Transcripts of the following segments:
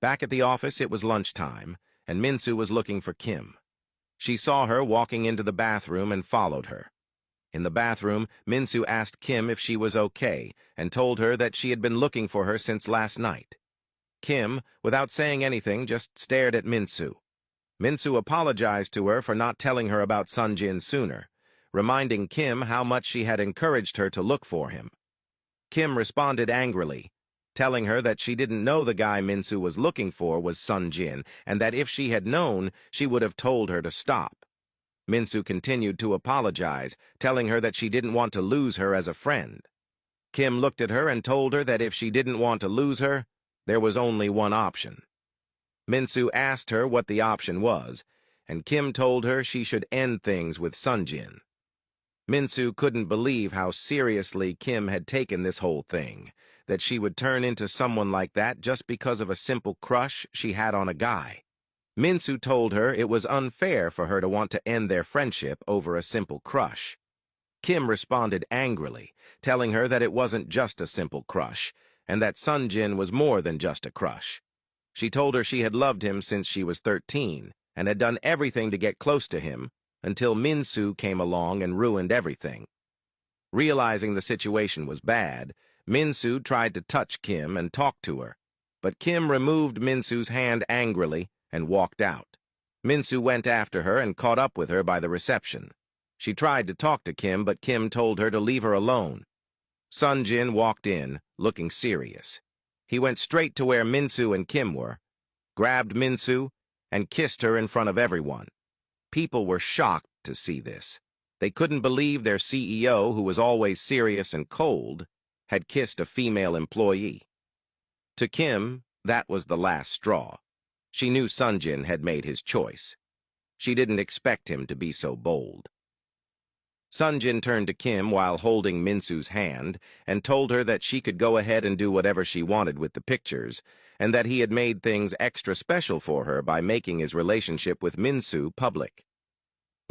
Back at the office, it was lunchtime, and Minsu was looking for Kim. She saw her walking into the bathroom and followed her. In the bathroom, Minsu asked Kim if she was okay and told her that she had been looking for her since last night. Kim, without saying anything, just stared at Minsu. Minsu apologized to her for not telling her about Sunjin sooner, reminding Kim how much she had encouraged her to look for him. Kim responded angrily, telling her that she didn't know the guy Minsu was looking for was Sunjin, and that if she had known, she would have told her to stop. Minsu continued to apologize, telling her that she didn't want to lose her as a friend. Kim looked at her and told her that if she didn't want to lose her, there was only one option. Minsu asked her what the option was, and Kim told her she should end things with Sunjin. Minsu couldn't believe how seriously Kim had taken this whole thing, that she would turn into someone like that just because of a simple crush she had on a guy. Minsu told her it was unfair for her to want to end their friendship over a simple crush. Kim responded angrily, telling her that it wasn't just a simple crush, and that Sunjin was more than just a crush. She told her she had loved him since she was 13, and had done everything to get close to him, until Minsu came along and ruined everything. Realizing the situation was bad, Minsu tried to touch Kim and talk to her, but Kim removed Minsu's hand angrily and walked out. Minsu went after her and caught up with her by the reception. She tried to talk to Kim, but Kim told her to leave her alone. Sunjin walked in, looking serious. He went straight to where Minsu and Kim were, grabbed Minsu, and kissed her in front of everyone. People were shocked to see this. They couldn't believe their CEO, who was always serious and cold, had kissed a female employee. To Kim, that was the last straw. She knew Sunjin had made his choice. She didn't expect him to be so bold. Sunjin turned to Kim while holding Minsu's hand and told her that she could go ahead and do whatever she wanted with the pictures, and that he had made things extra special for her by making his relationship with Minsu public.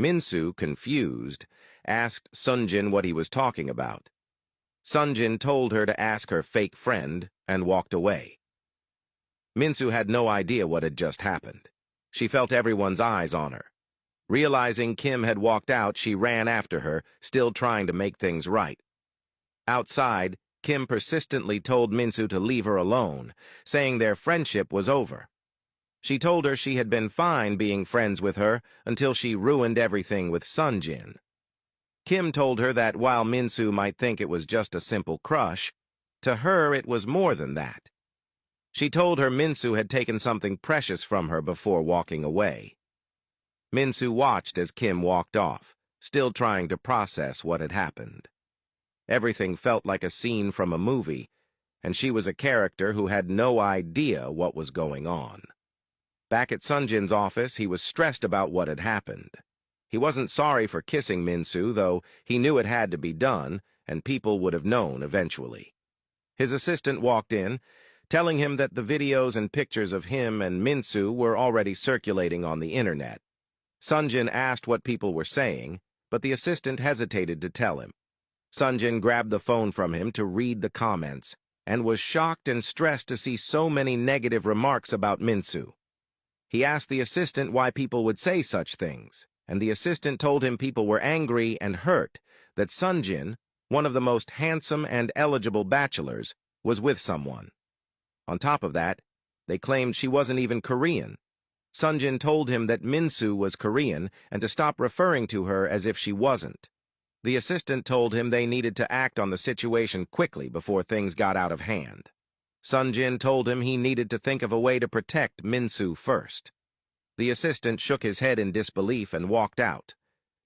Minsu, confused, asked Sunjin what he was talking about. Sunjin told her to ask her fake friend and walked away. Minsu had no idea what had just happened. She felt everyone's eyes on her. Realizing Kim had walked out, she ran after her, still trying to make things right. Outside, Kim persistently told Minsu to leave her alone, saying their friendship was over. She told her she had been fine being friends with her until she ruined everything with Sunjin. Kim told her that while Minsu might think it was just a simple crush, to her it was more than that. She told her Minsu had taken something precious from her before walking away. Minsu watched as Kim walked off, still trying to process what had happened. Everything felt like a scene from a movie, and she was a character who had no idea what was going on. Back at Sunjin's office, he was stressed about what had happened. He wasn't sorry for kissing Minsu, though he knew it had to be done, and people would have known eventually. His assistant walked in, telling him that the videos and pictures of him and Minsu were already circulating on the internet. Sunjin asked what people were saying, but the assistant hesitated to tell him. Sunjin grabbed the phone from him to read the comments, and was shocked and stressed to see so many negative remarks about Minsu. He asked the assistant why people would say such things, and the assistant told him people were angry and hurt that Sunjin, one of the most handsome and eligible bachelors, was with someone. On top of that, they claimed she wasn't even Korean. Sunjin told him that Minsu was Korean and to stop referring to her as if she wasn't. The assistant told him they needed to act on the situation quickly before things got out of hand. Sunjin told him he needed to think of a way to protect Minsu first. The assistant shook his head in disbelief and walked out.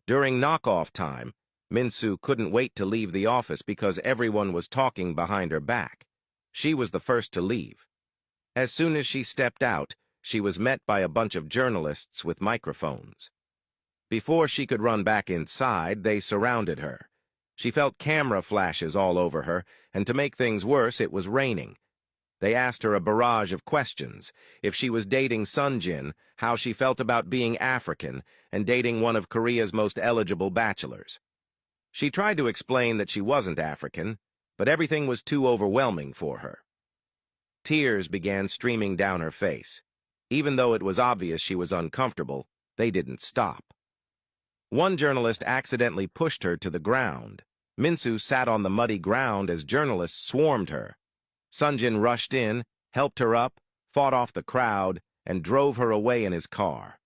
During knock-off time, Minsu couldn't wait to leave the office because everyone was talking behind her back. She was the first to leave. As soon as she stepped out, she was met by a bunch of journalists with microphones. Before she could run back inside, they surrounded her. She felt camera flashes all over her, and to make things worse, it was raining. They asked her a barrage of questions: if she was dating Sunjin, how she felt about being African, and dating one of Korea's most eligible bachelors. She tried to explain that she wasn't African, but everything was too overwhelming for her. Tears began streaming down her face. Even though it was obvious she was uncomfortable, they didn't stop. One journalist accidentally pushed her to the ground. Minsu sat on the muddy ground as journalists swarmed her. Sunjin rushed in, helped her up, fought off the crowd, and drove her away in his car.